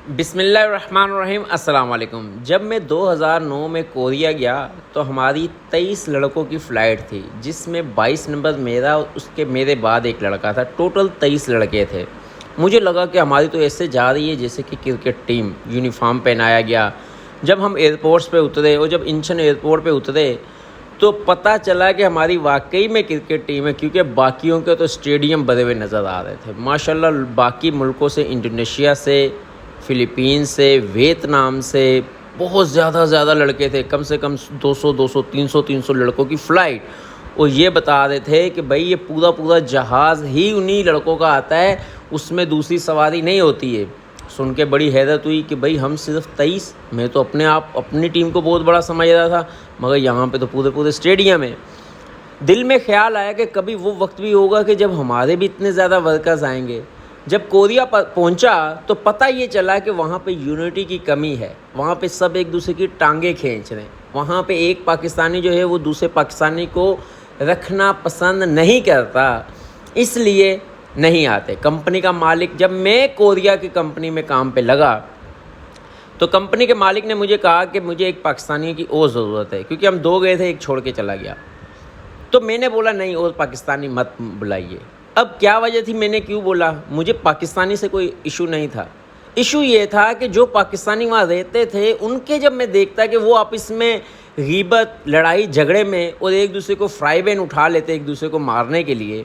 بسم اللہ الرحمن الرحیم۔ السلام علیکم۔ جب میں 2009 میں کوریا گیا تو ہماری 23 لڑکوں کی فلائٹ تھی، جس میں 22 نمبر میرا اور اس کے میرے بعد ایک لڑکا تھا۔ ٹوٹل 23 لڑکے تھے۔ مجھے لگا کہ ہماری تو ایسے جا رہی ہے جیسے کہ کرکٹ ٹیم، یونیفارم پہنایا گیا۔ جب ہم ایئرپورٹس پہ اترے اور جب انچن ایئرپورٹ پہ اترے تو پتہ چلا کہ ہماری واقعی میں کرکٹ ٹیم ہے، کیونکہ باقیوں کے تو اسٹیڈیم بھرے ہوئے نظر آ رہے تھے۔ ماشاءاللہ باقی ملکوں سے، انڈونیشیا سے، فلپین سے، ویتنام سے بہت زیادہ لڑکے تھے۔ کم سے کم 200 300 لڑکوں کی فلائٹ، اور یہ بتا رہے تھے کہ بھائی یہ پورا جہاز ہی انہی لڑکوں کا آتا ہے، اس میں دوسری سواری نہیں ہوتی ہے۔ سن کے بڑی حیرت ہوئی کہ بھائی ہم صرف 23، میں تو اپنی ٹیم کو بہت بڑا سمجھ رہا تھا، مگر یہاں پہ تو پورے اسٹیڈیم ہے۔ دل میں خیال آیا کہ کبھی وہ وقت بھی ہوگا کہ جب ہمارے بھی اتنے زیادہ ورکرز آئیں گے۔ جب کوریا پہنچا تو پتہ یہ چلا کہ وہاں پہ یونٹی کی کمی ہے، وہاں پہ سب ایک دوسرے کی ٹانگیں کھینچ رہے ہیں، وہاں پہ ایک پاکستانی جو ہے وہ دوسرے پاکستانی کو رکھنا پسند نہیں کرتا، اس لیے نہیں آتے۔ کمپنی کا مالک، جب میں کوریا کی کمپنی میں کام پہ لگا تو کمپنی کے مالک نے مجھے کہا کہ مجھے ایک پاکستانی کی اور ضرورت ہے، کیونکہ ہم 2 گئے تھے، ایک چھوڑ کے چلا گیا۔ تو میں نے بولا نہیں، اور پاکستانی مت بلائیے۔ اب کیا وجہ تھی، میں نے کیوں بولا؟ مجھے پاکستانی سے کوئی ایشو نہیں تھا، ایشو یہ تھا کہ جو پاکستانی وہاں رہتے تھے ان کے جب میں دیکھتا کہ وہ آپس میں غیبت، لڑائی جھگڑے میں اور ایک دوسرے کو فرائی پین اٹھا لیتے ایک دوسرے کو مارنے کے لیے،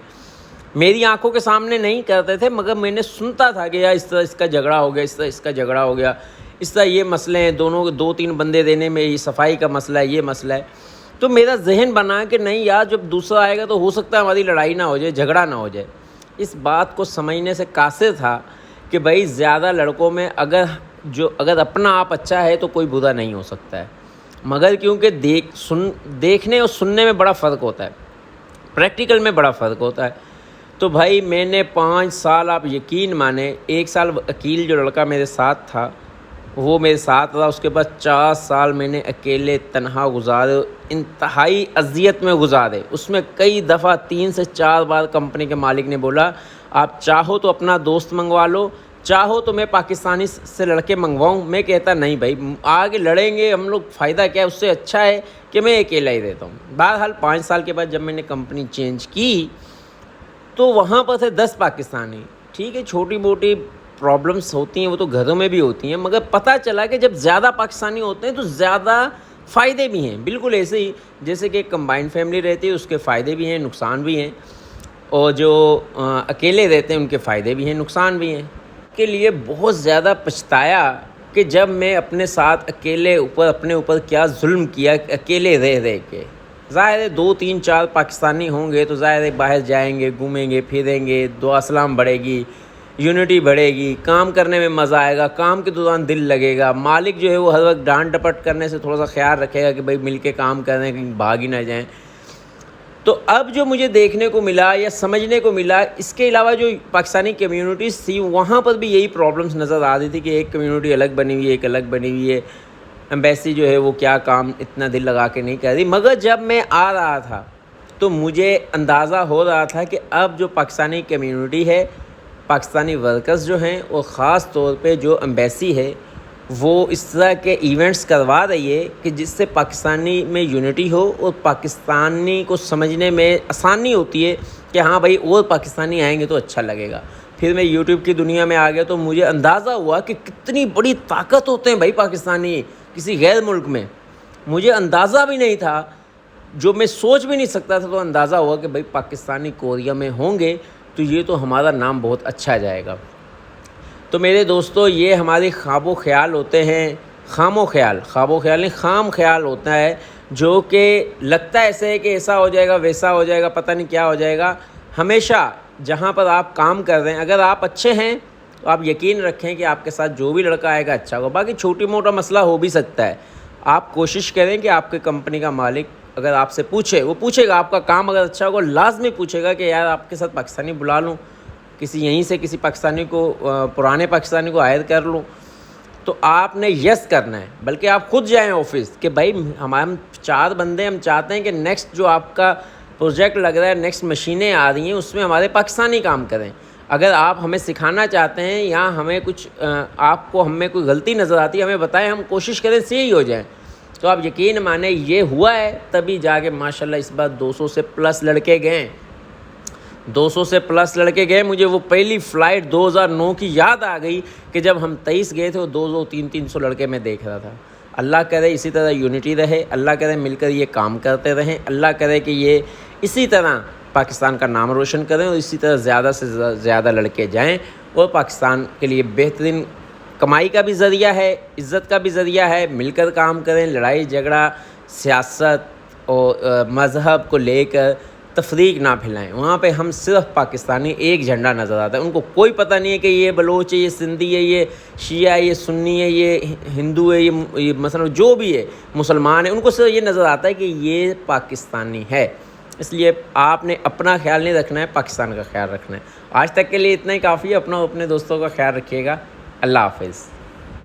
میری آنکھوں کے سامنے نہیں کرتے تھے، مگر میں نے سنتا تھا کہ یار اس طرح اس کا جھگڑا ہو گیا، اس طرح اس کا جھگڑا ہو گیا، اس طرح یہ مسئلے ہیں، دونوں 2-3 بندے دینے میں، یہ صفائی کا مسئلہ ہے، یہ مسئلہ ہے۔ تو میرا ذہن بنا کہ نہیں یار، جب دوسرا آئے گا تو ہو سکتا ہے ہماری لڑائی نہ ہو جائے، جھگڑا نہ ہو جائے۔ اس بات کو سمجھنے سے قاصر تھا کہ بھائی زیادہ لڑکوں میں اگر اپنا آپ اچھا ہے تو کوئی برا نہیں ہو سکتا ہے، مگر کیونکہ دیکھنے اور سننے میں بڑا فرق ہوتا ہے، پریکٹیکل میں بڑا فرق ہوتا ہے۔ تو بھائی میں نے 5 سال، آپ یقین مانیں، 1 سال عقیل جو لڑکا میرے ساتھ تھا وہ میرے ساتھ رہا، اس کے بعد 4 سال میں نے اکیلے تنہا گزارے، انتہائی اذیت میں گزارے۔ اس میں کئی دفعہ 3 سے 4 بار کمپنی کے مالک نے بولا آپ چاہو تو اپنا دوست منگوا لو، چاہو تو میں پاکستانی سے لڑکے منگواؤں۔ میں کہتا نہیں بھائی، آگے لڑیں گے ہم لوگ، فائدہ کیا ہے، اس سے اچھا ہے کہ میں اکیلا ہی رہتا ہوں۔ بہرحال 5 سال کے بعد جب میں نے کمپنی چینج کی تو وہاں پر تھے 10 پاکستانی۔ ٹھیک ہے، چھوٹی موٹی پرابلمس ہوتی ہیں، وہ تو گھروں میں بھی ہوتی ہیں، مگر پتہ چلا کہ جب زیادہ پاکستانی ہوتے ہیں تو زیادہ فائدے بھی ہیں، بالکل ایسے ہی جیسے کہ کمبائنڈ فیملی رہتی ہے، اس کے فائدے بھی ہیں، نقصان بھی ہیں، اور جو اکیلے رہتے ہیں ان کے فائدے بھی ہیں، نقصان بھی ہیں۔ کے لیے بہت زیادہ پچھتایا کہ جب میں اپنے ساتھ اپنے اوپر کیا ظلم کیا، اکیلے رہ کے۔ ظاہر ہے 2-3-4 پاکستانی ہوں گے تو ظاہر ہے باہر جائیں گے، گھومیں گے، پھریں گے، دعا سلام بڑھے گی، یونٹی بڑھے گی، کام کرنے میں مزہ آئے گا، کام کے دوران دل لگے گا، مالک جو ہے وہ ہر وقت ڈانٹ ڈپٹ کرنے سے تھوڑا سا خیال رکھے گا کہ بھائی مل کے کام کر رہے ہیں، کہیں بھاگ ہی نہ جائیں۔ تو اب جو مجھے دیکھنے کو ملا یا سمجھنے کو ملا، اس کے علاوہ جو پاکستانی کمیونٹیز تھی وہاں پر بھی یہی پرابلمس نظر آ رہی تھی کہ ایک کمیونٹی الگ بنی ہوئی ہے، ایک الگ بنی ہوئی ہے، ایمبیسی جو ہے وہ کیا کام اتنا دل لگا کے نہیں کر رہی۔ مگر جب میں آ رہا تھا تو مجھے اندازہ ہو رہا تھا کہ اب جو پاکستانی کمیونٹی ہے، پاکستانی ورکرز جو ہیں، اور خاص طور پہ جو ایمبیسی ہے، وہ اس طرح کے ایونٹس کروا رہی ہے کہ جس سے پاکستانی میں یونٹی ہو اور پاکستانی کو سمجھنے میں آسانی ہوتی ہے کہ ہاں بھائی اور پاکستانی آئیں گے تو اچھا لگے گا۔ پھر میں یوٹیوب کی دنیا میں آ گیا تو مجھے اندازہ ہوا کہ کتنی بڑی طاقت ہوتے ہیں بھائی پاکستانی کسی غیر ملک میں۔ مجھے اندازہ بھی نہیں تھا، جو میں سوچ بھی نہیں سکتا تھا، تو اندازہ ہوا کہ بھائی پاکستانی کوریا میں ہوں گے تو یہ تو ہمارا نام بہت اچھا جائے گا۔ تو میرے دوستو، یہ ہماری خواب و خیال ہوتے ہیں، خواب و خیال نہیں، خام خیال ہوتا ہے، جو کہ لگتا ہے ایسے ہے کہ ایسا ہو جائے گا، ویسا ہو جائے گا، پتہ نہیں کیا ہو جائے گا۔ ہمیشہ جہاں پر آپ کام کر رہے ہیں، اگر آپ اچھے ہیں تو آپ یقین رکھیں کہ آپ کے ساتھ جو بھی لڑکا آئے گا اچھا ہوگا۔ باقی چھوٹی موٹا مسئلہ ہو بھی سکتا ہے، آپ کوشش کریں کہ آپ کے کمپنی کا مالک اگر آپ سے وہ پوچھے گا، آپ کا کام اگر اچھا ہوگا لازمی پوچھے گا کہ یار آپ کے ساتھ پاکستانی بلا لوں، کسی پاکستانی کو، پرانے پاکستانی کو ہائر کر لوں، تو آپ نے یس کرنا ہے۔ بلکہ آپ خود جائیں آفس کہ بھائی ہم 4 بندے، ہم چاہتے ہیں کہ نیکسٹ جو آپ کا پروجیکٹ لگ رہا ہے، نیکسٹ مشینیں آ رہی ہیں، اس میں ہمارے پاکستانی کام کریں۔ اگر آپ ہمیں سکھانا چاہتے ہیں یا ہمیں کچھ آپ کو ہم میں کوئی غلطی نظر آتی ہے ہمیں بتائیں، ہم کوشش کریں صحیح ہو جائیں۔ تو آپ یقین مانیں یہ ہوا ہے، تبھی جا کے ماشاءاللہ اس بار 200 سے پلس لڑکے گئے، 200 سے پلس لڑکے گئے۔ مجھے وہ پہلی فلائٹ 2009 کی یاد آ گئی کہ جب ہم 23 گئے تھے، وہ 200 300 لڑکے میں دیکھ رہا تھا۔ اللہ کرے اسی طرح یونٹی رہے، اللہ کرے مل کر یہ کام کرتے رہیں، اللہ کرے کہ یہ اسی طرح پاکستان کا نام روشن کریں اور اسی طرح زیادہ سے زیادہ لڑکے جائیں، اور پاکستان کے لیے بہترین کمائی کا بھی ذریعہ ہے، عزت کا بھی ذریعہ ہے۔ مل کر کام کریں، لڑائی جھگڑا سیاست اور مذہب کو لے کر تفریق نہ پھیلائیں۔ وہاں پہ ہم صرف پاکستانی ایک جھنڈا نظر آتا ہے، ان کو کوئی پتہ نہیں ہے کہ یہ بلوچ ہے، یہ سندھی ہے، یہ شیعہ ہے، یہ سنی ہے، یہ ہندو ہے، یہ مثلا جو بھی ہے مسلمان ہے، ان کو صرف یہ نظر آتا ہے کہ یہ پاکستانی ہے۔ اس لیے آپ نے اپنا خیال نہیں رکھنا ہے، پاکستان کا خیال رکھنا ہے۔ آج تک کے لیے اتنا ہی کافی ہے۔ اپنا اپنے دوستوں کا خیال رکھیے گا۔ اللہ حافظ۔